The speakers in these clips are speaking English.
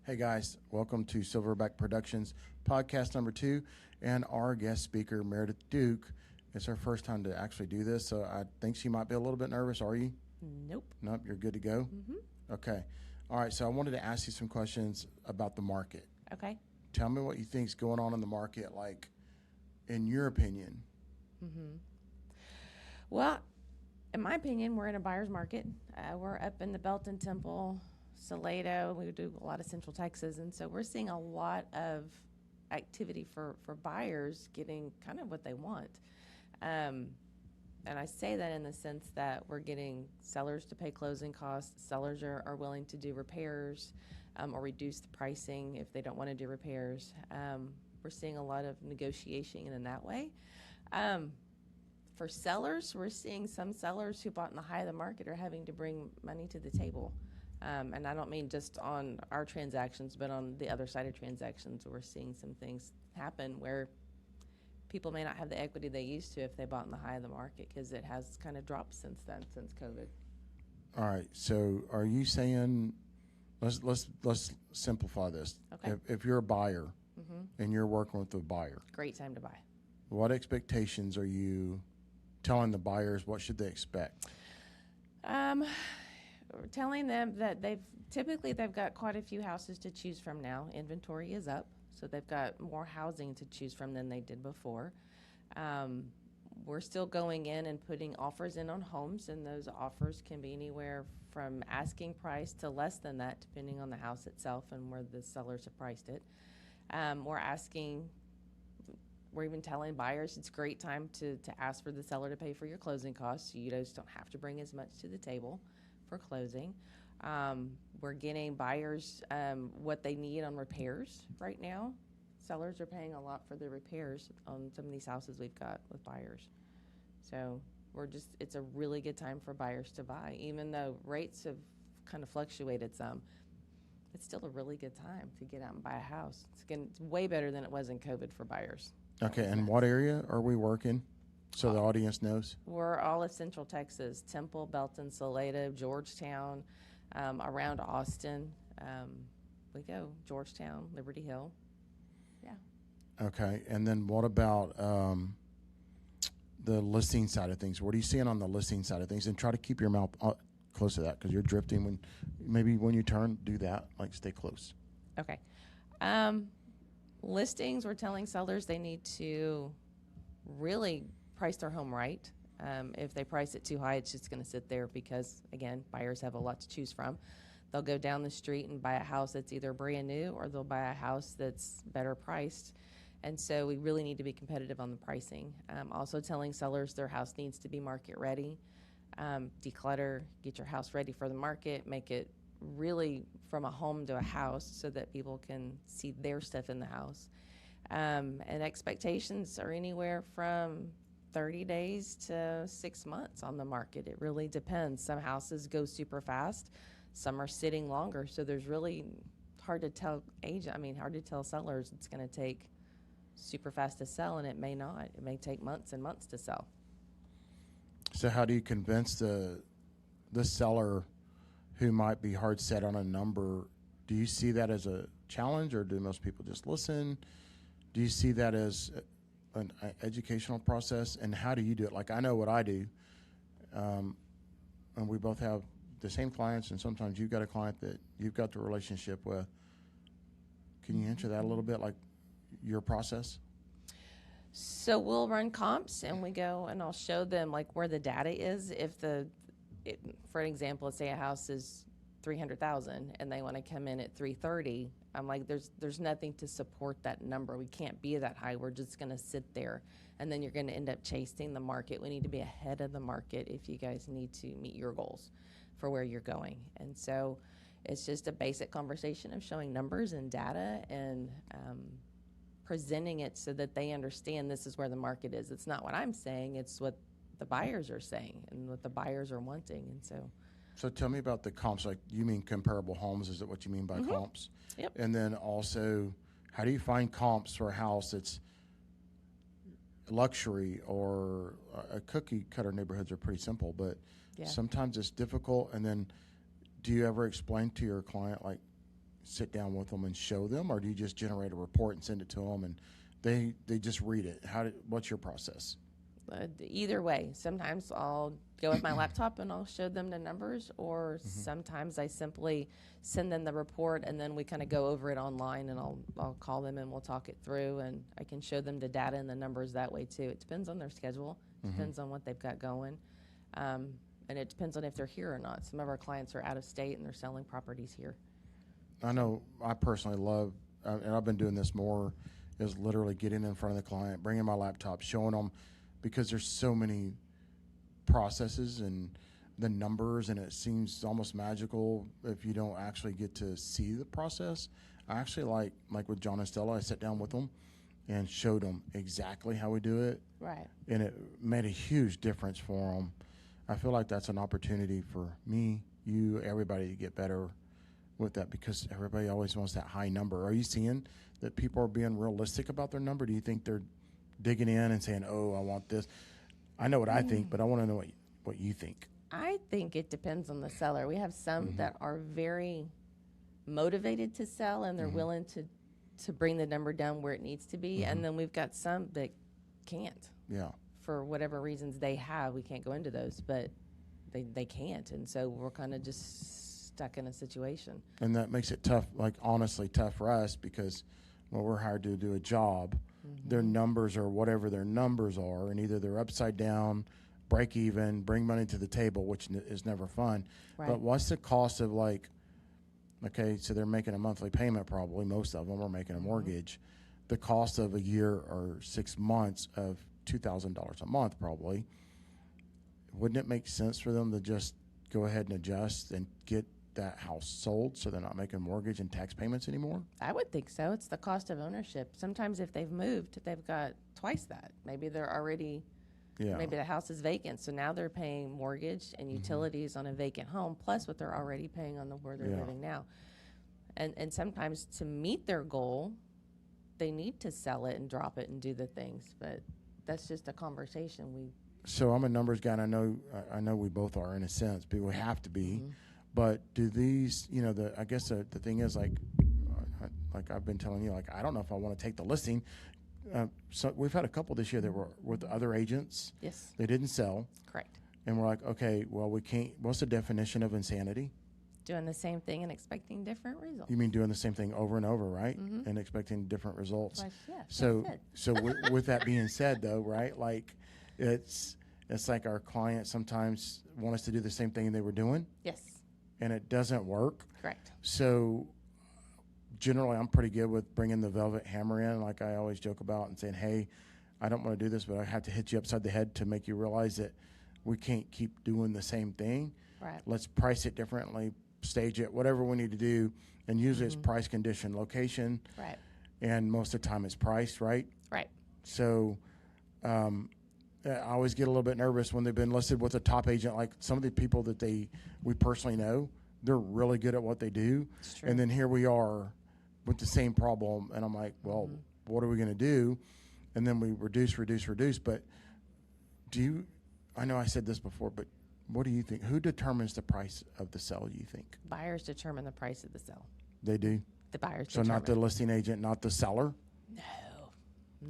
Hey guys, welcome to Silverback Productions podcast number 2, and our guest speaker Meredith Duke. It's her first time to actually do this, so I think she might be a little bit nervous. Are you? Nope. Nope, you're good to go? Okay. All right, so I wanted to ask you some questions about the market. Okay. Tell me what you think's going on in the market, like, in your opinion. Well, in my opinion, we're in a buyer's market. We're up in the Belton Temple, Salado. We do a lot of Central Texas, and so we're seeing a lot of activity for buyers getting kind of what they want. And I say that in the sense that we're getting sellers to pay closing costs. Sellers are willing to do repairs or reduce the pricing if they don't want to do repairs. We're seeing a lot of negotiation in that way. For sellers, we're seeing some sellers who bought in the high of the market are having to bring money to the table. And I don't mean just on our transactions, but on the other side of transactions, we're seeing some things happen where people may not have the equity they used to if they bought in the high of the market, because it has kind of dropped since then, since COVID. All right, so are you saying, let's simplify this. Okay. If you're a buyer and you're working with a buyer, Great time to buy. what expectations are you telling the buyers? What should they expect? We're telling them that they've got quite a few houses to choose from now. Inventory is up, so they've got more housing to choose from than they did before. We're still going in and putting offers in on homes, and those offers can be anywhere from asking price to less than that, depending on the house itself and where the sellers have priced it. We're even telling buyers it's a great time to ask for the seller to pay for your closing costs, so you just don't have to bring as much to the table for closing. We're getting buyers what they need on repairs right now. Sellers are paying a lot for the repairs on some of these houses we've got with buyers. So it's a really good time for buyers to buy. Even though rates have kind of fluctuated some, it's still a really good time to get out and buy a house. It's way better than it was in COVID for buyers. Okay, and what area are we working so the audience knows? We're all of Central Texas: Temple, Belton, Salado, Georgetown, around Austin. We go Georgetown, Liberty Hill. Yeah. Okay, and then what about the listing side of things? What are you seeing on the listing side of things? And try to keep your mouth close to that, because you're drifting. When you turn, do that, like stay close. Okay. Listings, we're telling sellers they need to really price their home right. If they price it too high, it's just going to sit there because, again, buyers have a lot to choose from. They'll go down the street and buy a house that's either brand new, or they'll buy a house that's better priced. And so we really need to be competitive on the pricing. Also telling sellers their house needs to be market ready. Declutter, get your house ready for the market, make it really from a home to a house so that people can see their stuff in the house. And expectations are anywhere from 30 days to 6 months on the market. It really depends. Some houses go super fast. Some are sitting longer. So there's really hard to tell sellers it's going to take super fast to sell, and it may not. It may take months and months to sell. So how do you convince the seller who might be hard set on a number? Do you see that as a challenge, or do most people just listen? Do you see that as an educational process, and how do you do it? Like, I know what I do, and we both have the same clients, and sometimes you've got a client that you've got the relationship with. Can you answer that a little bit, like your process? So we'll run comps, and we go and I'll show them like where the data is. For an example, let's say a house is $300,000 and they want to come in at $330,000. I'm like, there's nothing to support that number. We can't be that high. We're just going to sit there, and then you're going to end up chasing the market. We need to be ahead of the market if you guys need to meet your goals for where you're going. And so it's just a basic conversation of showing numbers and data and presenting it so that they understand this is where the market is. It's not what I'm saying, it's what the buyers are saying and what the buyers are wanting. And So tell me about the comps. Like, you mean comparable homes? Is that what you mean by comps? Yep. And then also, how do you find comps for a house that's luxury, or a cookie cutter? Neighborhoods are pretty simple, but sometimes it's difficult. And then do you ever explain to your client, like, sit down with them and show them, or do you just generate a report and send it to them and they just read it? What's your process? Either way, sometimes I'll go with my laptop and I'll show them the numbers, or sometimes I simply send them the report and then we kind of go over it online, and I'll call them and we'll talk it through, and I can show them the data and the numbers that way too. It depends on their schedule, depends on what they've got going, and it depends on if they're here or not. Some of our clients are out of state and they're selling properties here. I know I personally love, and I've been doing this more, is literally getting in front of the client, bringing my laptop, showing them, because there's so many processes and the numbers, and it seems almost magical if you don't actually get to see the process. I actually like with John and Stella, I sat down with them and showed them exactly how we do it. Right. And it made a huge difference for them. I feel like that's an opportunity for me, you, everybody to get better with that, because everybody always wants that high number. Are you seeing that people are being realistic about their number? Do you think they're digging in and saying, oh, I want this? I know what I think, but I want to know what you think. I think it depends on the seller. We have some that are very motivated to sell, and they're willing to bring the number down where it needs to be. And then we've got some that can't. Yeah. For whatever reasons they have. We can't go into those, but they can't. And so we're kind of just stuck in a situation. And that makes it tough, like honestly tough for us, because when we're hired to do a job, their numbers are whatever their numbers are, and either they're upside down, break even, bring money to the table, which is never fun. Right. But what's the cost of, like, okay, so they're making a monthly payment probably, most of them are making a mortgage. The cost of a year or 6 months of $2,000 a month probably. Wouldn't it make sense for them to just go ahead and adjust and get that house sold so they're not making mortgage and tax payments anymore? I would think so. It's the cost of ownership. Sometimes if they've moved, they've got twice that. Maybe they're already, maybe the house is vacant, so now they're paying mortgage and utilities on a vacant home, plus what they're already paying on where they're living now. And sometimes to meet their goal, they need to sell it and drop it and do the things. But that's just a conversation. So I'm a numbers guy, and I know we both are in a sense, but we have to be. But do these, I guess the thing is, like I've been telling you, like, I don't know if I want to take the listing. So we've had a couple this year that were with other agents. Yes. They didn't sell. Correct. And we're like, okay, well, we can't. What's the definition of insanity? Doing the same thing and expecting different results. You mean doing the same thing over and over, right? And expecting different results. Like, yeah, So with that being said, though, right? Like, it's like our clients sometimes want us to do the same thing they were doing. Yes. And it doesn't work. Correct. So generally, I'm pretty good with bringing the velvet hammer in, like I always joke about, and saying, hey, I don't want to do this, but I have to hit you upside the head to make you realize that we can't keep doing the same thing. Right. Let's price it differently, stage it, whatever we need to do. And usually it's price, condition, location. Right. And most of the time it's price, right? Right. So I always get a little bit nervous when they've been listed with a top agent, like some of the people that we personally know, they're really good at what they do. It's true. And then here we are with the same problem. And I'm like, well, what are we going to do? And then we reduce. But I know I said this before, but what do you think? Who determines the price of the sale, you think? Buyers determine the price of the sale. They do? The buyers So determine. not the listing agent, not the seller? No.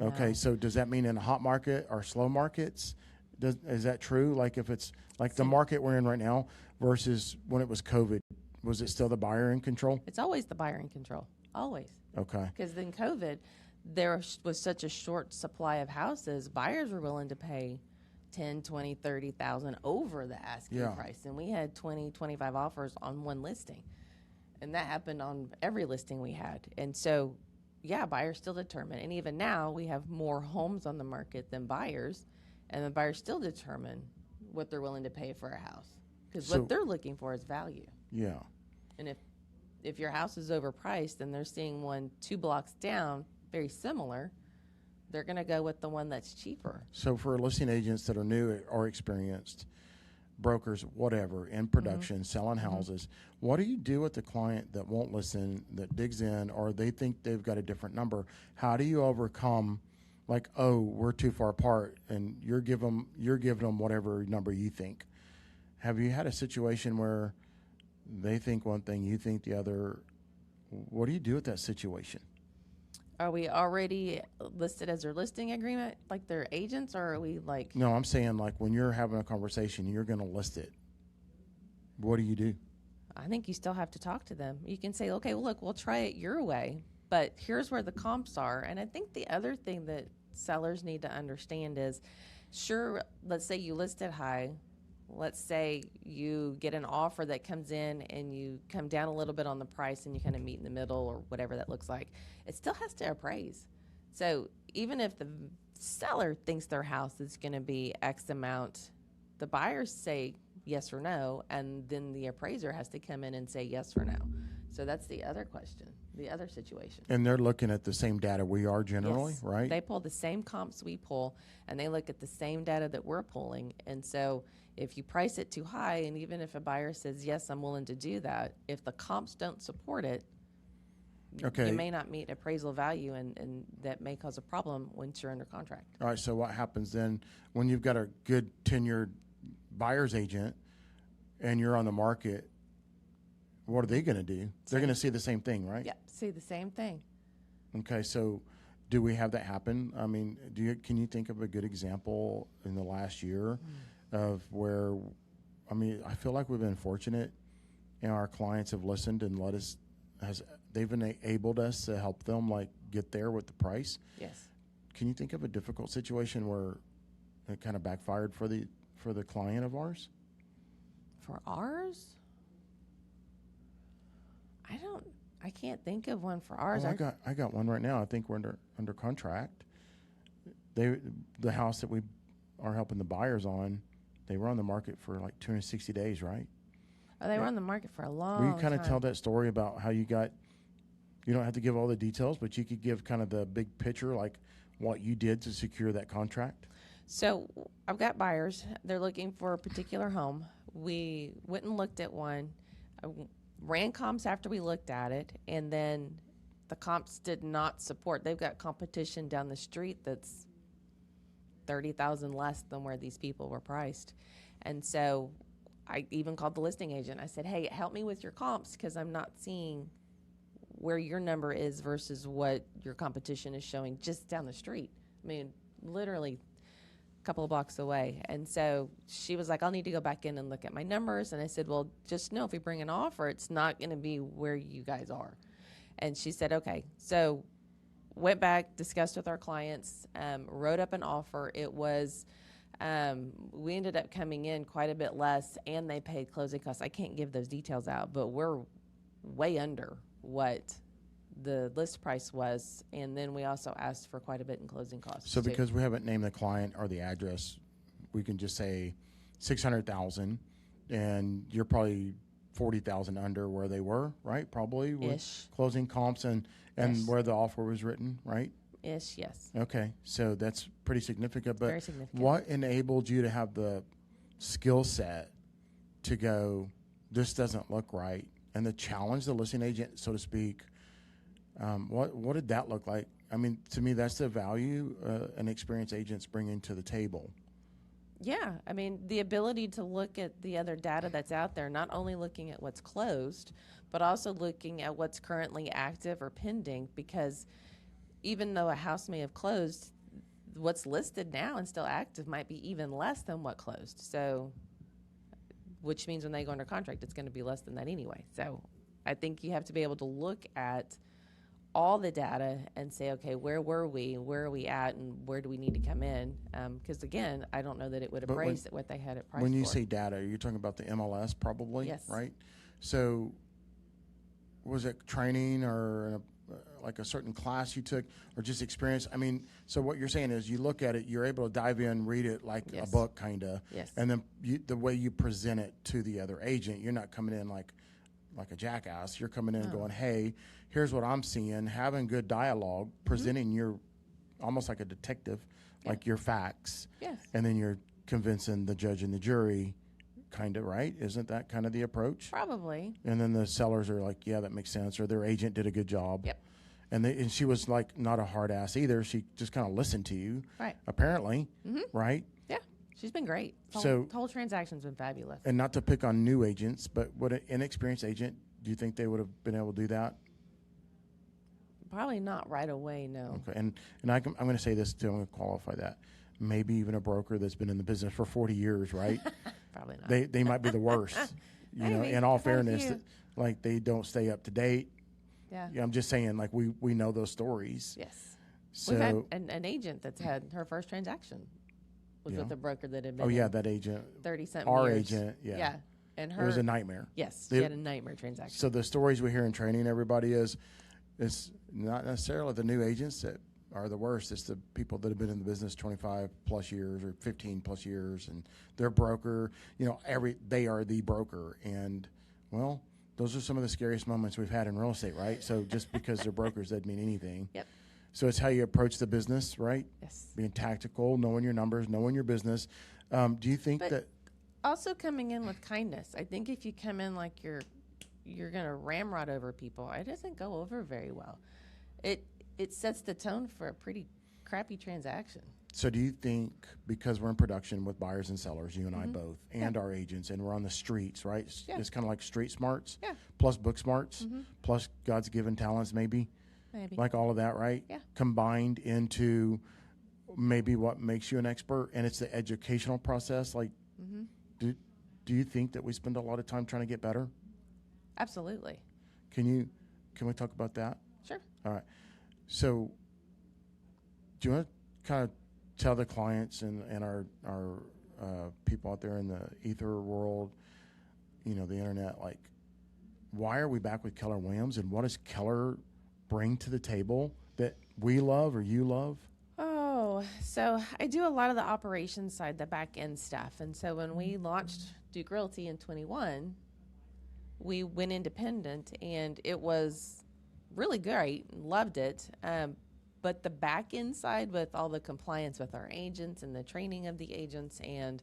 Okay, so does that mean in a hot market or slow markets, is that true? Like if it's like the market we're in right now versus when it was COVID, was it still the buyer in control? It's always the buyer in control. Always. Okay. Because then COVID, there was such a short supply of houses, buyers were willing to pay 10, 20, 30,000 over the asking price. And we had 20, 25 offers on one listing. And that happened on every listing we had. And so, yeah, buyers still determine. And even now, we have more homes on the market than buyers. And the buyers still determine what they're willing to pay for a house. Because what they're looking for is value. Yeah. And if your house is overpriced and they're seeing one 2 blocks down, very similar, they're going to go with the one that's cheaper. So for listing agents that are new or experienced, brokers, whatever, in production, selling houses, what do you do with the client that won't listen, that digs in, or they think they've got a different number? How do you overcome, like, oh, we're too far apart, and you're giving them whatever number you think? Have you had a situation where they think one thing, you think the other? what do you do with that situation? Are we already listed as their listing agreement, like their agents, or are we like? No, I'm saying like when you're having a conversation, you're going to list it. What do you do? I think you still have to talk to them. You can say, okay, well, look, we'll try it your way, but here's where the comps are. And I think the other thing that sellers need to understand is, sure, let's say you list it high. Let's say you get an offer that comes in and you come down a little bit on the price and you kind of meet in the middle or whatever that looks like. It still has to appraise. So even if the seller thinks their house is going to be X amount, the buyers say yes or no, and then the appraiser has to come in and say yes or no. So that's the other question, the other situation. And they're looking at the same data we are generally, Yes. right? They pull the same comps we pull, and they look at the same data that we're pulling. And so if you price it too high, and even if a buyer says, yes, I'm willing to do that, if the comps don't support it, Okay. you may not meet appraisal value, and that may cause a problem once you're under contract. All right, so what happens then when you've got a good tenured buyer's agent and you're on the market? What are they going to do? They're going to see the same thing, right? Yeah, see the same thing. Okay, so do we have that happen? I mean, can you think of a good example in the last year of where, I mean, I feel like we've been fortunate and our clients have listened and they've enabled us to help them like get there with the price. Yes. Can you think of a difficult situation where it kind of backfired for the client of ours? For ours? I can't think of one for ours. Oh, I got one right now. I think we're under contract. The house that we are helping the buyers on, they were on the market for like 260 days, right? Oh, they were on the market for a long Will you kind of time. tell that story about how you don't have to give all the details, but you could give kind of the big picture, like what you did to secure that contract? So I've got buyers. They're looking for a particular home. We went and looked at one, ran comps after we looked at it, and then the comps did not support. They've got competition down the street that's 30,000 less than where these people were priced. And so I even called the listing agent. I said, hey, help me with your comps because I'm not seeing where your number is versus what your competition is showing just down the street. I mean, literally couple of blocks away. And so she was like, I'll need to go back in and look at my numbers. And I said, well, just know if we bring an offer, it's not going to be where you guys are. And she said, okay. So went back, discussed with our clients, wrote up an offer. It was, we ended up coming in quite a bit less, and they paid closing costs. I can't give those details out, but we're way under what the list price was, and then we also asked for quite a bit in closing costs. So too. because we haven't named the client or the address, we can just say 600,000, and you're probably 40,000 under where they were, right? Probably with Ish. closing comps and Ish. where the offer was written, right? Ish, yes. Okay, so that's pretty significant. But Very significant. what enabled you to have the skill set to go, this doesn't look right, and to challenge the listing agent, so to speak? What did that look like? I mean, to me, that's the value an experienced agent's bringing to the table. Yeah, I mean, the ability to look at the other data that's out there, not only looking at what's closed, but also looking at what's currently active or pending, because even though a house may have closed, what's listed now and still active might be even less than what closed. So, which means when they go under contract, it's going to be less than that anyway. So I think you have to be able to look at all the data and say, okay, where were we, where are we at, and where do we need to come in? Because again, I don't know that it would But appraise what they had it priced When you for. say data, you're talking about the MLS probably, Yes. right? So was it training or like a certain class you took or just experience? I mean, so what you're saying is you look at it, you're able to dive in, read it like a Yes. book kind of, Yes. and then the way you present it to the other agent, you're not coming in like a jackass. You're coming in No. going, hey, here's what I'm seeing, having good dialogue, presenting your, almost like a detective, like your facts, Yes. and then you're convincing the judge and the jury, kind of, right? Isn't that kind of the approach? Probably. And then the sellers are like, yeah, that makes sense, or their agent did a good job. Yep. And she was like not a hard ass either. She just kind of listened to you, Right. apparently, right? Yeah. She's been great. So- The whole transaction's been fabulous. And not to pick on new agents, but would an inexperienced agent, do you think they would have been able to do that? Probably not right away, no. Okay, and I'm going to say this too. I'm going to qualify that. Maybe even a broker that's been in the business for 40 years, right? Probably not. They might be the worst. You know, Maybe. in all I've had a fairness, few. like they don't stay up to date. Yeah. Yeah, I'm just saying, like we know those stories. Yes. So, We've had an agent that's had her first transaction was Yeah. with a broker that had been oh yeah, in that agent, 30-something our years. agent, yeah, Yeah. And it her, was a nightmare. yes, They- she had a nightmare transaction. So the stories we hear in training, everybody is, it's not necessarily the new agents that are the worst. It's the people that have been in the business 25 plus years or 15 plus years, and their broker. You know, they are the broker, and well, those are some of the scariest moments we've had in real estate, right? So just because they're brokers doesn't mean anything. Yep. So it's how you approach the business, right? Yes. Being tactical, knowing your numbers, knowing your business. Do you think But- that? Also coming in with kindness. I think if you come in like you're going to ramrod over people, it doesn't go over very well. It sets the tone for a pretty crappy transaction. So do you think, because we're in production with buyers and sellers, you and I Mhm. both, and our agents, and we're on the streets, right? Yeah. It's kind of like street smarts, Yeah. plus book smarts, Mhm. plus God's given talents, maybe, Maybe. like all of that, right? Yeah. Combined into maybe what makes you an expert, and it's the educational process. Like, Mm-hmm. do you think that we spend a lot of time trying to get better? Absolutely. Can we talk about that? Sure. All right. So, do you want to kind of tell the clients and our people out there in the ether world, you know, the internet, like, why are we back with Keller Williams, and what does Keller bring to the table that we love or you love? Oh, so I do a lot of the operations side, the back end stuff. And so when we launched Duke Realty in 21, we went independent, and it was really great. Loved it. But the back end side, with all the compliance with our agents and the training of the agents, and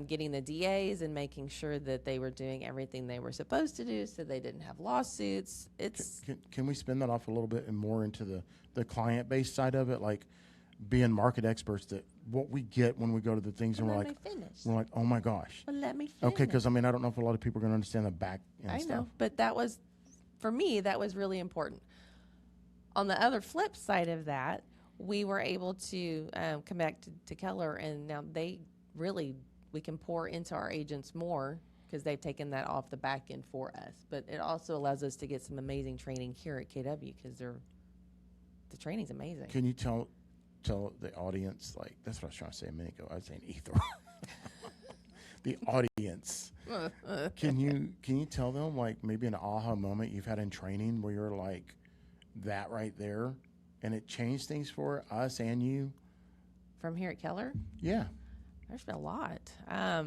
getting the DAs and making sure that they were doing everything they were supposed to do so they didn't have lawsuits. It's Can we spin that off a little bit and more into the client-based side of it, like being market experts, that what we get when we go to the things and Well, we're let like, me finish. we're like, oh my gosh. Well, let me finish. Okay, because I mean, I don't know if a lot of people are going to understand the back end I stuff. know, but that was, for me, that was really important. On the other flip side of that, we were able to come back to Keller, and now we can pour into our agents more because they've taken that off the back end for us. But it also allows us to get some amazing training here at KW because the training's amazing. Can you tell the audience, like, that's what I was trying to say a minute ago. I was saying ether. The audience. Can you tell them, like, maybe an aha moment you've had in training where you're like, that right there, and it changed things for us and you? From here at Keller, Yeah. there's been a lot. I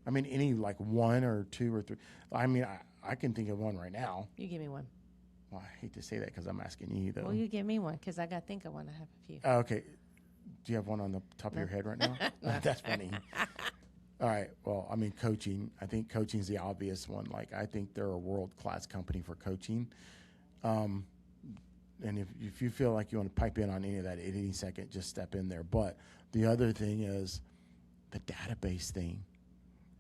mean, any like one or two or three. I mean, I can think of one right now. You give me one. Well, I hate to say that because I'm asking you, though. Well, you give me one because I got to think of one. I have a few. Oh, okay. Do you have one on the top of your head right now? That's funny. All right. Well, I mean, coaching. I think coaching's the obvious one. Like, I think they're a world-class company for coaching. And if you feel like you want to pipe in on any of that at any second, just step in there. But the other thing is the database thing.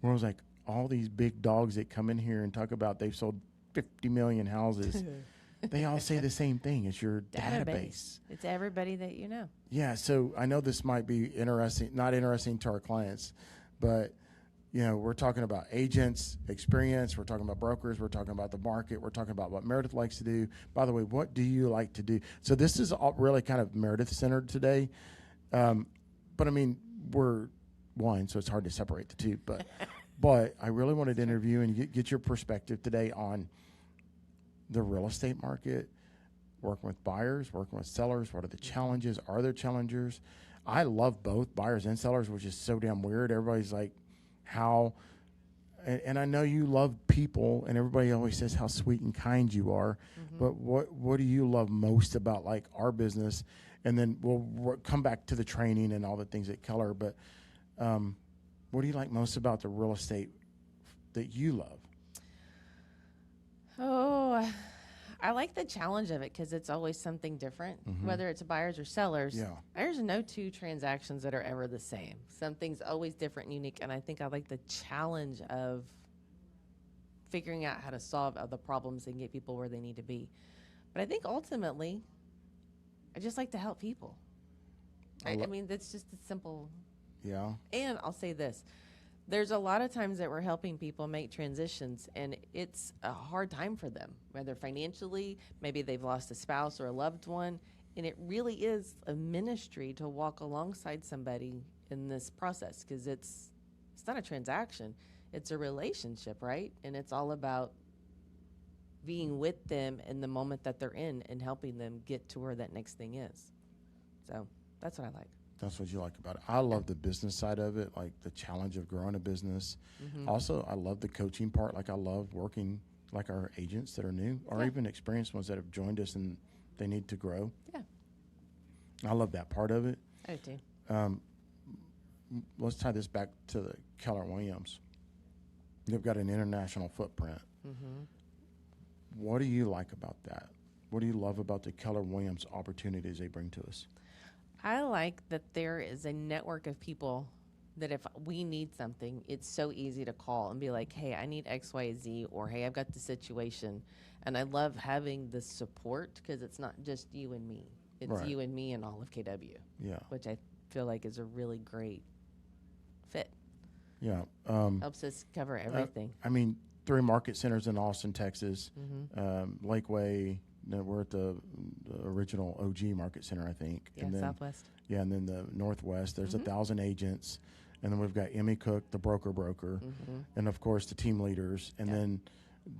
Where I was like, all these big dogs that come in here and talk about they've sold 50 million houses, they all say the same thing. It's your database. It's everybody that you know. Yeah, so I know this might be not interesting to our clients, but you know, we're talking about agents, experience, we're talking about brokers, we're talking about the market, we're talking about what Meredith likes to do. By the way, what do you like to do? So this is all really kind of Meredith centered today. But I mean, we're one, so it's hard to separate the two, but I really wanted to interview and get your perspective today on the real estate market, working with buyers, working with sellers. What are the challenges? Are there challengers? I love both buyers and sellers, which is so damn weird. Everybody's like, and I know you love people, and everybody always says how sweet and kind you are. Mm-hmm. But what do you love most about like our business? And then we'll come back to the training and all the things at Keller. But what do you like most about the real estate that you love? Oh, I like the challenge of it because it's always something different, whether it's buyers or sellers. Yeah. There's no two transactions that are ever the same. Something's always different and unique, and I think I like the challenge of figuring out how to solve other problems and get people where they need to be. But I think ultimately, I just like to help people. I I lo- mean, that's just a simple. Yeah. And I'll say this. There's a lot of times that we're helping people make transitions, and it's a hard time for them, whether financially, maybe they've lost a spouse or a loved one. And it really is a ministry to walk alongside somebody in this process, because it's not a transaction, it's a relationship, right? And it's all about being with them in the moment that they're in and helping them get to where that next thing is. So that's what I like. That's what you like about it. I love the business side of it, like the challenge of growing a business. Mm-hmm. Also, I love the coaching part. Like I love working like our agents that are new or Yeah. even experienced ones that have joined us and they need to grow. Yeah, I love that part of it. I do too. Let's tie this back to the Keller Williams. They've got an international footprint. Mm-hmm. What do you like about that? What do you love about the Keller Williams opportunities they bring to us? I like that there is a network of people that if we need something, it's so easy to call and be like, hey, I need X, Y, Z, or hey, I've got the situation. And I love having the support, because it's not just you and me. It's Right. you and me and all of KW, Yeah, which I feel like is a really great fit. yeah. Helps us cover everything. I mean, 3 market centers in Austin, Texas, Mm-hmm. Lakeway. No, we're at the original OG Market Center, I think. Yeah, and then, Southwest. Yeah, and then the Northwest. There's Mhm. 1,000 agents, and then we've got Emmy Cook, the broker, Mm-hmm. and of course the team leaders. And Yeah. then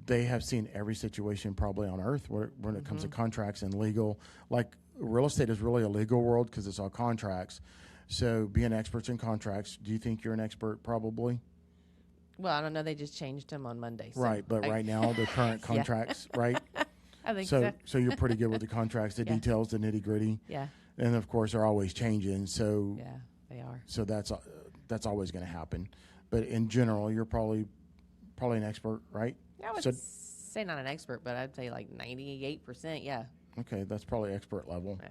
they have seen every situation probably on earth when it comes to contracts and legal. Like real estate is really a legal world because it's all contracts. So being experts in contracts, do you think you're an expert? Probably. Well, I don't know. They just changed them on Monday. So Right, but right now the current Yeah. contracts, right? I think So so. so you're pretty good with the contracts, the Yeah. details, the nitty gritty, Yeah, and of course they're always changing. So yeah, they are. so that's always going to happen. But in general, you're probably an expert, right? Yeah, I would So- say not an expert, but I'd say like 98%. Yeah. Okay, that's probably expert level. Uh,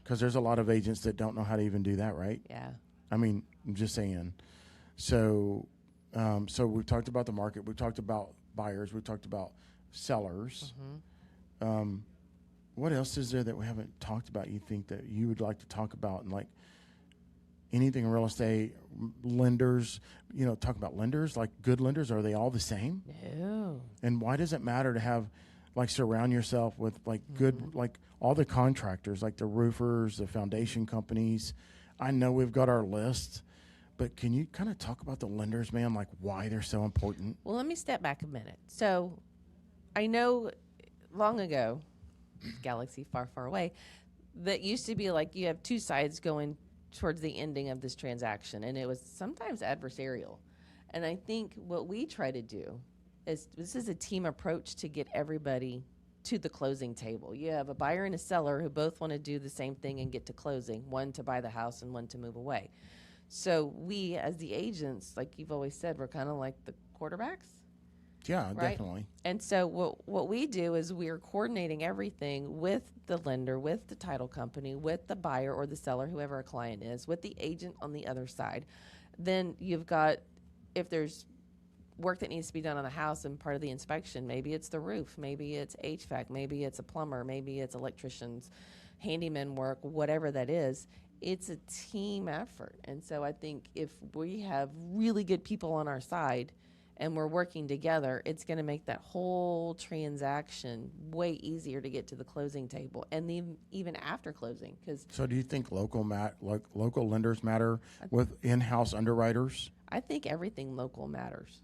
Because there's a lot of agents that don't know how to even do that, right? Yeah. I mean, I'm just saying. So, so we've talked about the market. We've talked about buyers. We've talked about sellers. What else is there that we haven't talked about? You think that you would like to talk about, and like anything in real estate, lenders? You know, talk about lenders. Like good lenders, are they all the same? No. And why does it matter to have, like, surround yourself with like good, like all the contractors, like the roofers, the foundation companies? I know we've got our list, but can you kind of talk about the lenders, man? Like why they're so important? Well, let me step back a minute. So I know long ago, galaxy far, far away, that used to be like you have two sides going towards the ending of this transaction, and it was sometimes adversarial. And I think what we try to do is this is a team approach to get everybody to the closing table. You have a buyer and a seller who both want to do the same thing and get to closing, one to buy the house and one to move away. So we, as the agents, like you've always said, we're kind of like the quarterbacks. Yeah, Right. definitely. And so what we do is we are coordinating everything with the lender, with the title company, with the buyer or the seller, whoever a client is, with the agent on the other side. Then you've got, if there's work that needs to be done on the house and part of the inspection, maybe it's the roof, maybe it's HVAC, maybe it's a plumber, maybe it's electricians, handyman work, whatever that is. It's a team effort. And so I think if we have really good people on our side and we're working together, it's going to make that whole transaction way easier to get to the closing table, and even after closing. Because So do you think local lenders matter with in-house underwriters? I think everything local matters.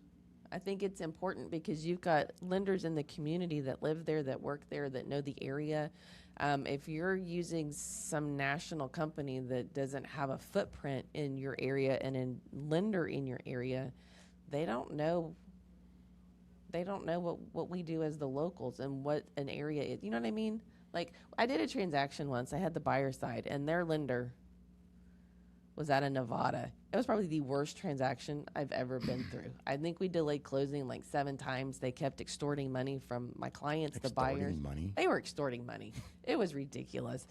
I think it's important because you've got lenders in the community that live there, that work there, that know the area. If you're using some national company that doesn't have a footprint in your area and a lender in your area, they don't know what we do as the locals and what an area is. You know what I mean? Like, I did a transaction once. I had the buyer side, and their lender was out of Nevada. It was probably the worst transaction I've ever been through. I think we delayed closing like 7 times. They kept extorting money from my clients, the buyers. Extorting money. They were extorting money. It was ridiculous.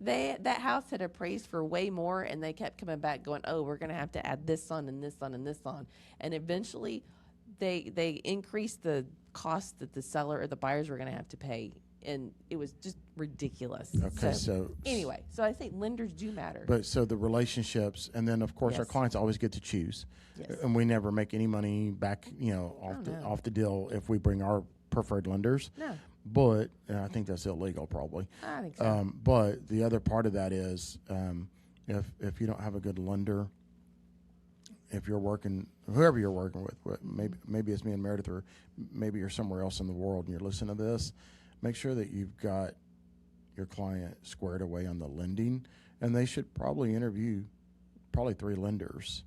That house had appraised for way more, and they kept coming back going, oh, we're going to have to add this on and this on and this on. And eventually they increased the cost that the seller or the buyers were going to have to pay and it was just ridiculous. Okay, so Anyway, so I think lenders do matter. but so the relationships, and then of course our Yes. clients always get to choose, Yes. and we never make any money back, no. off the deal if we bring our preferred lenders. No, But and I think that's illegal, probably. I think so. But the other part of that is if you don't have a good lender, if you're working, whoever you're working with, maybe it's me and Meredith, or maybe you're somewhere else in the world and you're listening to this, make sure that you've got your client squared away on the lending, and they should probably interview 3 lenders,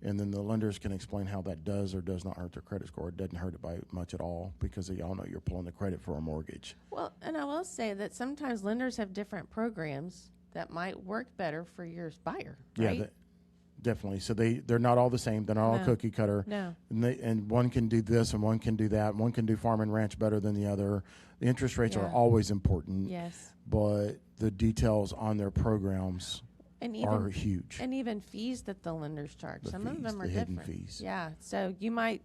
and then the lenders can explain how that does or does not hurt their credit score. It doesn't hurt it by much at all, because they all know you're pulling the credit for a mortgage. Well, and I will say that sometimes lenders have different programs that might work better for your buyer, right? Yeah, definitely. So they're not all the same. They're not all No. cookie cutter. No. And one can do this and one can do that. One can do farm and ranch better than the other. The interest rates are Yeah. always important, Yes. but the details on their programs And are even huge. and even fees that the lenders charge. The Some of fees, them are the hidden different. fees. Yeah. So you might.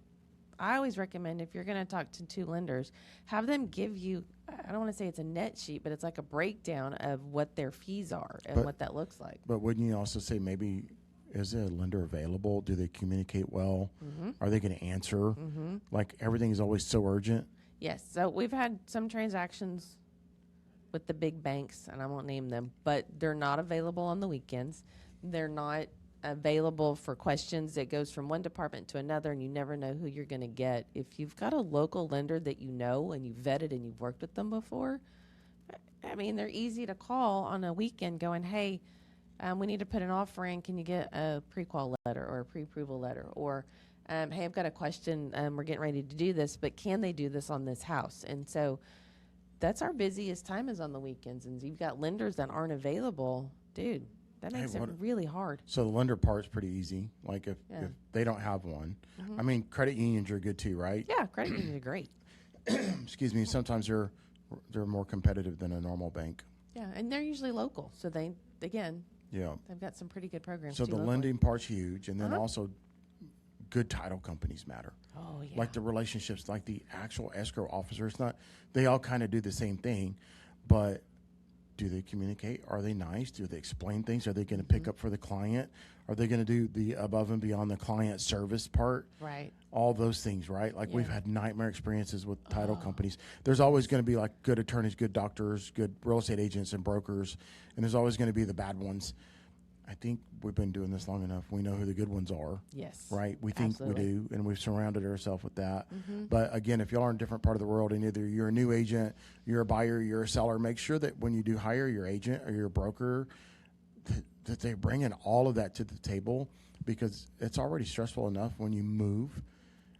I always recommend, if you're going to talk to 2 lenders, have them give you, I don't want to say it's a net sheet, but it's like a breakdown of what their fees are and But- what that looks like. But wouldn't you also say, maybe, is a lender available? Do they communicate well? Mm-hmm. Are they going to answer? Mm-hmm. Like, everything is always so urgent. Yes. So we've had some transactions with the big banks, and I won't name them, but they're not available on the weekends. They're not available for questions that goes from one department to another, and you never know who you're going to get. If you've got a local lender that you know and you've vetted and you've worked with them before, I mean, they're easy to call on a weekend going, hey, we need to put an offer in. Can you get a pre-qual letter or a pre-approval letter? Or, hey, I've got a question. We're getting ready to do this, but can they do this on this house? And so that's our busiest time, is on the weekends. And you've got lenders that aren't available. Dude, that Hey, makes it what- really hard. So the lender part's pretty easy. Like, if Yeah. they don't have one. Mhm. I mean, credit unions are good too, right? Yeah, credit unions are great. Excuse me. Sometimes they're more competitive than a normal bank. Yeah, and they're usually local. So again, Yeah. they've got some pretty good programs. So too the locally. lending part's huge, and then Uh-huh. also good title companies matter. Oh, yeah. Like the relationships, like the actual escrow officer. It's not. They all kind of do the same thing, but do they communicate? Are they nice? Do they explain things? Are they going to pick up for the client? Are they going to do the above and beyond the client service part? Right. All those things, right? Like, we've Yeah. had nightmare experiences with title Oh. companies. There's always going to be like good attorneys, good doctors, good real estate agents and brokers, and there's always going to be the bad ones. I think we've been doing this long enough. We know who the good ones are, Yes. right? We think Absolutely. we do, and we've surrounded ourselves with that. Mm-hmm. But again, if y'all are in a different part of the world, and either you're a new agent, you're a buyer, you're a seller, make sure that when you do hire your agent or your broker, that they're bringing all of that to the table, because it's already stressful enough when you move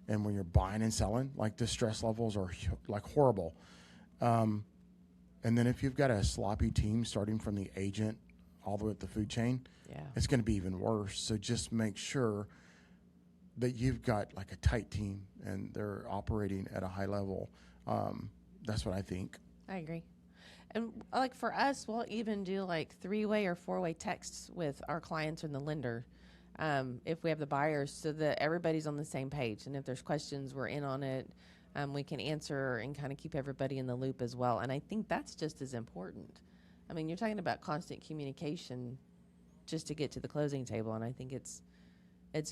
and when you're buying and selling. Like, the stress levels are like horrible. And then if you've got a sloppy team starting from the agent all the way up the food chain, Yeah. it's going to be even worse. So just make sure that you've got like a tight team and they're operating at a high level. That's what I think. I agree. And like for us, we'll even do like 3-way or 4-way texts with our clients and the lender, if we have the buyers, so that everybody's on the same page. And if there's questions, we're in on it. We can answer and kind of keep everybody in the loop as well. And I think that's just as important. I mean, you're talking about constant communication just to get to the closing table, and I think it's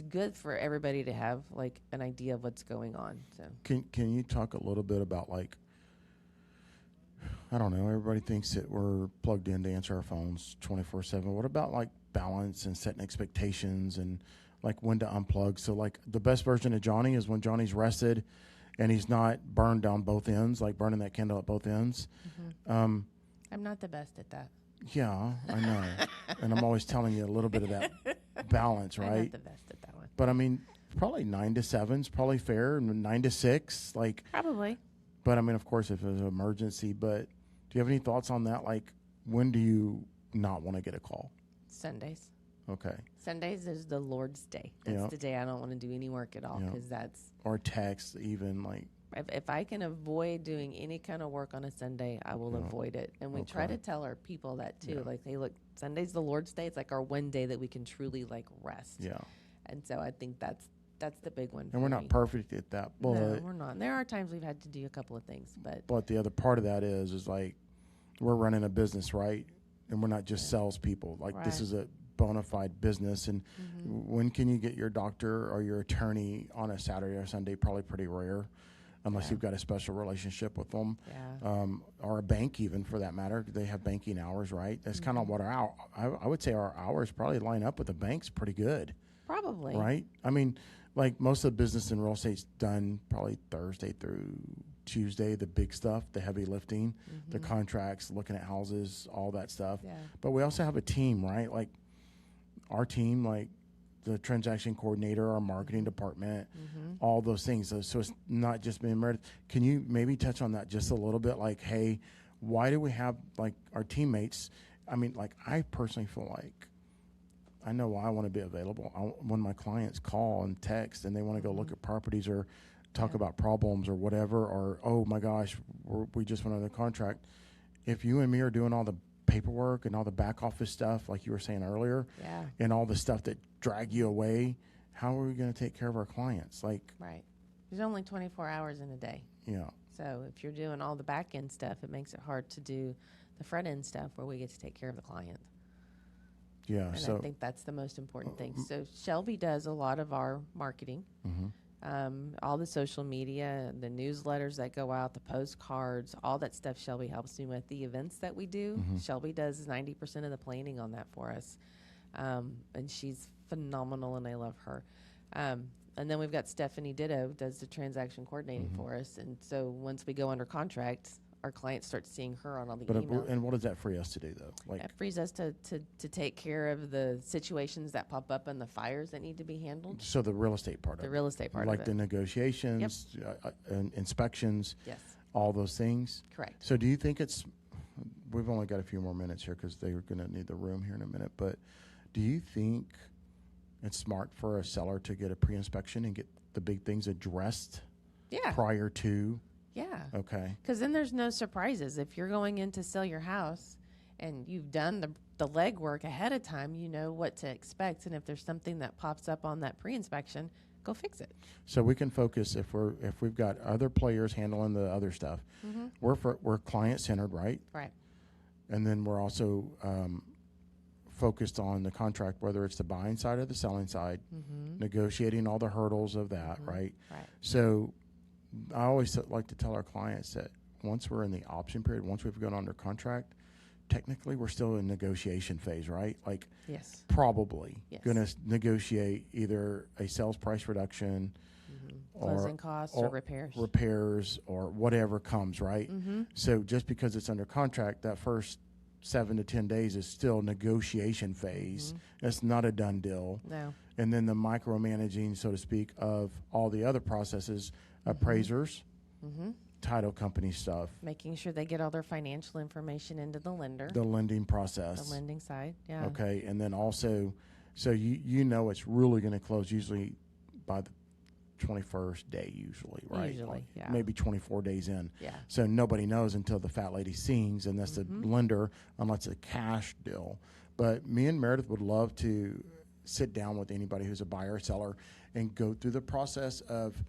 good for everybody to have like an idea of what's going on. So Can you talk a little bit about, like, I don't know, everybody thinks that we're plugged in to answer our phones 24/7. What about like balance and setting expectations and like when to unplug? So like the best version of Johnny is when Johnny's rested and he's not burned down both ends, like burning that candle at both ends. I'm not the best at that. Yeah, I know. And I'm always telling you a little bit of that balance, I'm not right? the best at that one. But I mean, probably 9 to 7 is probably fair, and 9 to 6, like. Probably. But I mean, of course, if there's an emergency. But do you have any thoughts on that? Like, when do you not want to get a call? Sundays. Okay. Sundays is the Lord's day. That's Yeah. the day I don't want to do any work at all, Yeah. because that's Or text, even like. if I can avoid doing any kind of work on a Sunday, I will Yeah. avoid it. And we try Okay. to tell our people that too. Yeah. Like, hey, look, Sunday's the Lord's day. It's like our one day that we can truly like rest. Yeah. And so I think that's That's the big one. And we're not perfect at that, but No, we're not. And there are times we've had to do a couple of things, but the other part of that is like we're running a business, right? And we're not just salespeople. Like this Right. is a bona fide business. And when can you get your doctor or your attorney on a Saturday or Sunday? Probably pretty rare, unless Yeah. you've got a special relationship with them, yeah. or a bank even for that matter. They have banking hours, right? That's kind of what I would say our hours probably line up with the banks pretty good. Probably. Right? I mean, like most of the business in real estate's done probably Thursday through Tuesday, the big stuff, the heavy lifting, the contracts, looking at houses, all that stuff. Yeah. But we also have a team, right? Like our team, like the transaction coordinator, our marketing department, all those things. So it's not just me and Meredith. Can you maybe touch on that just a little bit? Like, hey, why do we have like our teammates? I mean, like I personally feel like I know why I want to be available. When my clients call and text and they want to go look at properties or talk about problems or whatever, or, oh my gosh, we just went under contract. If you and me are doing all the paperwork and all the back office stuff, like you were saying earlier, Yeah. and all the stuff that drag you away, how are we going to take care of our clients? Like, Right. There's only 24 hours in a day. yeah, So if you're doing all the back end stuff, it makes it hard to do the front end stuff where we get to take care of the client. yeah. And So, I think that's the most important thing. So Shelby does a lot of our marketing, all the social media, the newsletters that go out, the postcards, all that stuff Shelby helps me with. The events that we do, Shelby does 90% of the planning on that for us. And she's phenomenal, and I love her. And then we've got Stephanie Ditto does the transaction coordinating for us. And so once we go under contract, our clients start seeing her on all the emails. and what does that free us to do though? Like, That frees us to take care of the situations that pop up and the fires that need to be handled. so the real estate part The of real estate part like of the it. negotiations, and inspections, Yes, all those things. correct. So do you think we've only got a few more minutes here because they're going to need the room here in a minute, but do you think it's smart for a seller to get a pre-inspection and get the big things addressed Yeah, prior to? yeah. Okay. Because then there's no surprises. If you're going in to sell your house and you've done the legwork ahead of time, you know what to expect. And if there's something that pops up on that pre-inspection, go fix it. So we can focus if we've got other players handling the other stuff. We're client centered, right? Right. And then we're also focused on the contract, whether it's the buying side or the selling side, negotiating all the hurdles of that, right? Right. So I always like to tell our clients that once we're in the option period, once we've gone under contract, technically we're still in negotiation phase, right? Like Yes. probably Yes. going to negotiate either a sales price reduction Closing costs or repairs. or whatever comes, right? So just because it's under contract, that first 7 to 10 days is still negotiation phase. It's not a done deal. No. And then the micromanaging, so to speak, of all the other processes, appraisers, title company stuff, Making sure they get all their financial information into the lender, the lending process. the lending side. Yeah. Okay, and then also, so you know it's really going to close usually by the 21st day, usually, right? Usually, Like yeah. Maybe 24 days in. Yeah. So nobody knows until the fat lady sings, and that's the lender, unless it's a cash deal. But me and Meredith would love to sit down with anybody who's a buyer or seller and go through the process of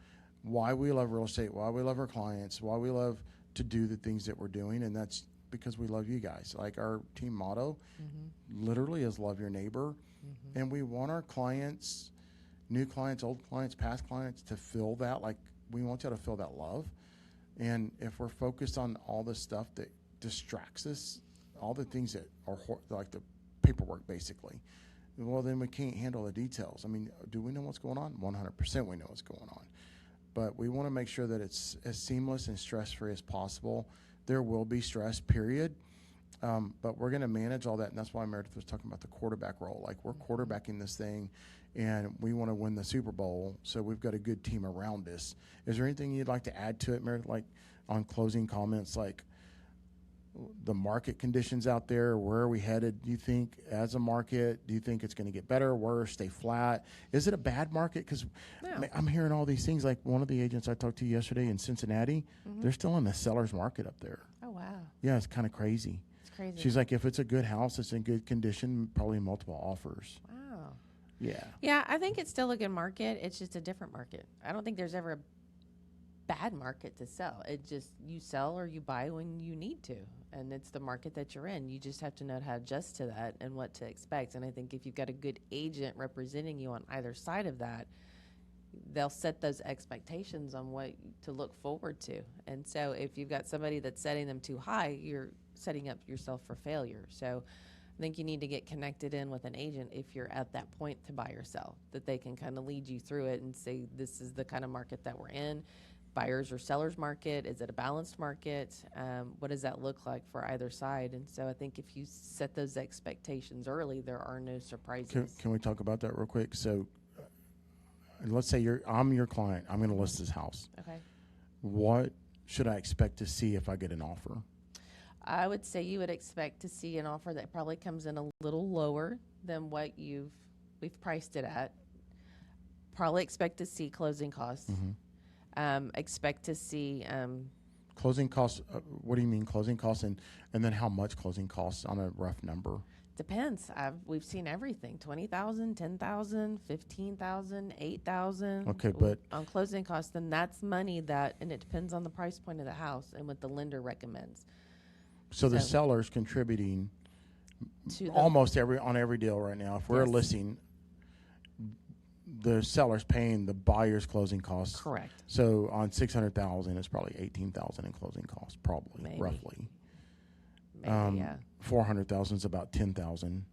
why we love real estate, why we love our clients, why we love to do the things that we're doing, and that's because we love you guys. Like our team motto literally is love your neighbor, and we want our clients, new clients, old clients, past clients, to feel that. Like we want you to feel that love. And if we're focused on all the stuff that distracts us, all the things that are like the paperwork basically, well, then we can't handle the details. I mean, do we know what's going on? 100% we know what's going on. But we want to make sure that it's as seamless and stress-free as possible. There will be stress, period. But we're going to manage all that, and that's why Meredith was talking about the quarterback role. Like, we're quarterbacking this thing, and we want to win the Super Bowl, so we've got a good team around us. Is there anything you'd like to add to it, Meredith, like on closing comments, like the market conditions out there? Where are we headed, do you think, as a market? Do you think it's going to get better, worse, stay flat? Is it a bad market? Because No. I'm hearing all these things. Like one of the agents I talked to yesterday in Cincinnati, they're still in the seller's market up there. Oh, wow. Yeah, it's kind of crazy. It's crazy. She's like, if it's a good house, it's in good condition, probably multiple offers. Wow. Yeah. Yeah, I think it's still a good market. It's just a different market. I don't think there's ever a bad market to sell. It just, you sell or you buy when you need to. And it's the market that you're in. You just have to know how to adjust to that and what to expect. And I think if you've got a good agent representing you on either side of that, they'll set those expectations on what to look forward to. And so if you've got somebody that's setting them too high, you're setting up yourself for failure. So I think you need to get connected in with an agent if you're at that point to buy or sell, that they can kind of lead you through it and say, this is the kind of market that we're in. Buyers or sellers market? Is it a balanced market? What does that look like for either side? And so I think if you set those expectations early, there are no surprises. Can we talk about that real quick? So let's say I'm your client. I'm going to list this house. Okay. What should I expect to see if I get an offer? I would say you would expect to see an offer that probably comes in a little lower than what we've priced it at. Probably expect to see closing costs. Expect to see Closing costs. What do you mean closing costs, and then how much closing costs on a rough number? depends. We've seen everything: 20,000, 10,000, 15,000, 8,000. Okay, but on closing costs, then that's money that, and it depends on the price point of the house and what the lender recommends. so the seller's contributing To the, almost on every deal right now. If we're Yes. listing, the seller's paying the buyer's closing costs. correct. So on 600,000, it's probably 18,000 in closing costs, probably Maybe. roughly. Maybe, yeah. 400,000 is about 10,000.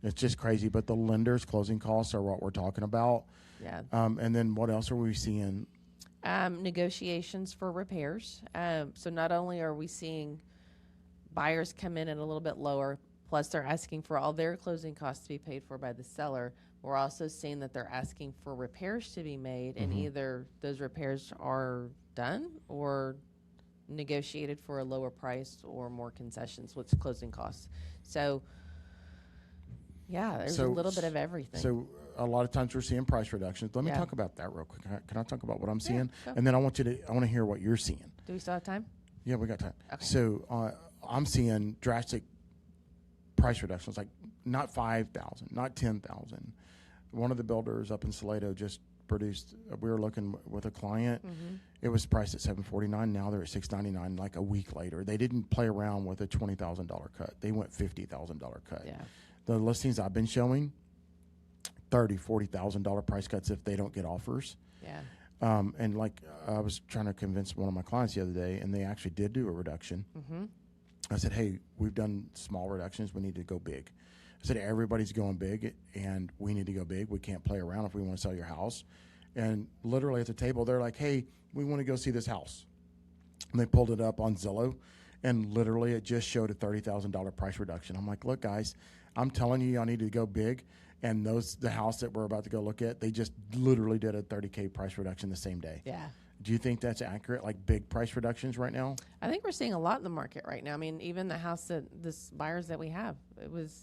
It's just crazy, but the lender's closing costs are what we're talking about. Yeah. And then what else are we seeing? Negotiations for repairs. So not only are we seeing buyers come in at a little bit lower, plus they're asking for all their closing costs to be paid for by the seller, we're also seeing that they're asking for repairs to be made, and either those repairs are done or negotiated for a lower price or more concessions, which closing costs. So, yeah, there's a little bit of everything. So a lot of times we're seeing price reductions. Let me Yeah. talk about that real quick. Can I talk about what I'm Yeah, seeing? go. And then I want to hear what you're seeing. Do we still have time? Yeah, we got time. Okay. So I'm seeing drastic price reductions, like not 5,000, not 10,000. One of the builders up in Salado just produced. We were looking with a client. Mm-hmm. It was priced at $749. Now they're at $699. Like a week later, they didn't play around with a $20,000 cut. They went $50,000 cut. Yeah. The listings I've been showing, $30,000, $40,000 price cuts if they don't get offers. Yeah. And like I was trying to convince one of my clients the other day, and they actually did do a reduction. Mm-hmm. I said, hey, we've done small reductions. We need to go big. I said, everybody's going big, and we need to go big. We can't play around if we want to sell your house. And literally at the table, they're like, hey, we want to go see this house. And they pulled it up on Zillow, and literally it just showed a $30,000 price reduction. I'm like, look, guys, I'm telling you, y'all need to go big. And the house that we're about to go look at, they just literally did a $30K price reduction the same day. Yeah. Do you think that's accurate, like big price reductions right now? I think we're seeing a lot in the market right now. I mean, even the house that this buyers that we have, it was,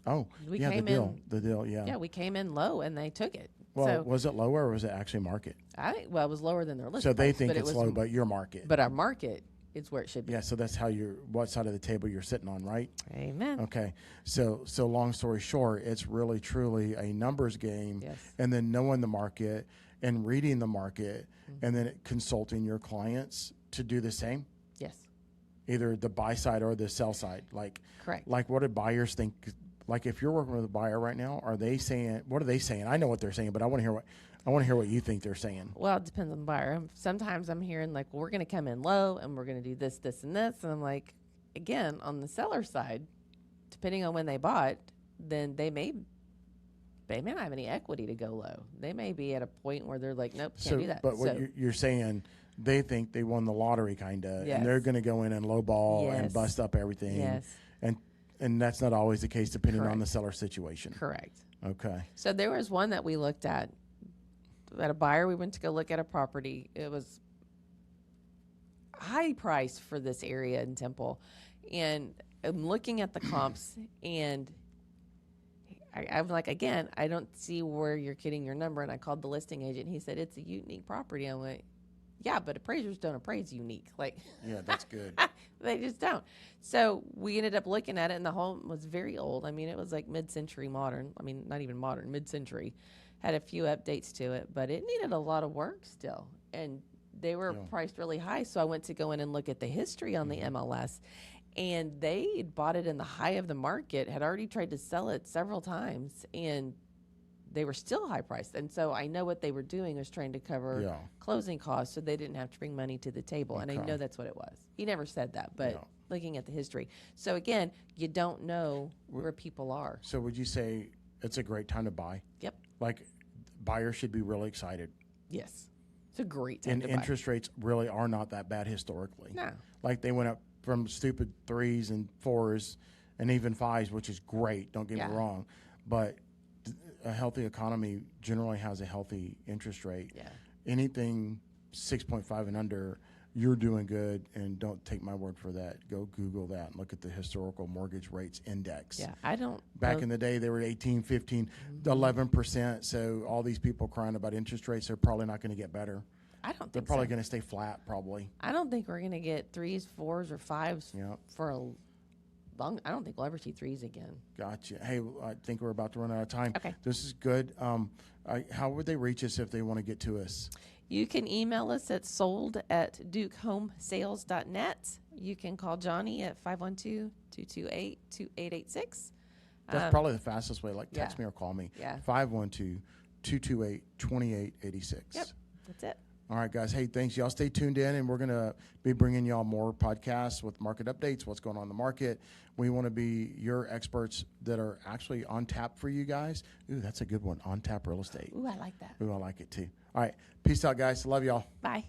Oh, We yeah, came the deal, yeah. yeah, we came in low and they took it. Well, So was it lower or was it actually market? I think, well, it was lower than their list So they price, think but it it's was, low, but your market. but our market is where it should be. Yeah, so that's how what side of the table you're sitting on, right? Amen. Okay. So long story short, it's really truly a numbers game. Yes. And then knowing the market and reading the market and then consulting your clients to do the same, Yes. either the buy side or the sell side. Like Correct. what do buyers think? Like if you're working with a buyer right now, what are they saying? I know what they're saying, but I want to hear what you think they're saying. Well, it depends on the buyer. Sometimes I'm hearing like, well, we're going to come in low and we're going to do this, this, and this. And I'm like, again, on the seller side, depending on when they bought, then they may not have any equity to go low. They may be at a point where they're like, nope, can't do that. But what you're saying, they think they won the lottery, kind of, Yes. and they're going to go in and lowball and Yes. bust up everything. Yes. And that's not always the case, depending on Correct. the seller situation. Correct. Okay. So there was one that we looked at a buyer. We went to go look at a property. It was high price for this area in Temple. And I'm looking at the comps, and I'm like, again, I don't see where you're getting your number. And I called the listing agent. He said, it's a unique property. I'm like, yeah, but appraisers don't appraise unique. Like, Yeah, that's good. They just don't. So we ended up looking at it, and the home was very old. I mean, it was like mid-century modern. I mean, not even modern, mid-century. Had a few updates to it, but it needed a lot of work still. And they were Yeah. priced really high. So I went to go in and look at the history on the MLS, and they had bought it in the high of the market, had already tried to sell it several times, and they were still high priced. And so I know what they were doing was trying to cover Yeah. closing costs so they didn't have to bring money to the table. And I Okay. know that's what it was. He never said that, but Yeah. looking at the history. So again, you don't know where people are. So would you say it's a great time to buy? Yep. Like buyers should be really excited. Yes. It's a great time And to buy. interest rates really are not that bad historically. No. Like they went up from stupid 3s and 4s and even 5s, which is great. Don't get Yeah. me wrong. But a healthy economy generally has a healthy interest rate. Yeah. Anything 6.5 and under, you're doing good. And don't take my word for that. Go Google that and look at the historical mortgage rates index. Yeah. I don't. Back in the day, they were 18, 15, 11%. So all these people crying about interest rates, they're probably not going to get better. I don't They're think probably so. going to stay flat, probably. I don't think we're going to get 3s, 4s, or 5s Yeah. for a long. I don't think we'll ever see 3s again. Gotcha. Hey, I think we're about to run out of time. Okay. This is good. How would they reach us if they want to get to us? You can email us at sold@dukehomesales.net. You can call Johnny at 512-228-2886. That's probably the fastest way. Like text yeah. me or call me. Yeah. 512-228-2886. Yep, that's it. All right, guys. Hey, thanks. Y'all stay tuned in, and we're going to be bringing y'all more podcasts with market updates, what's going on in the market. We want to be your experts that are actually on tap for you guys. Ooh, that's a good one. On tap real estate. Ooh, I like that. Ooh, I like it too. All right. Peace out, guys. Love y'all. Bye.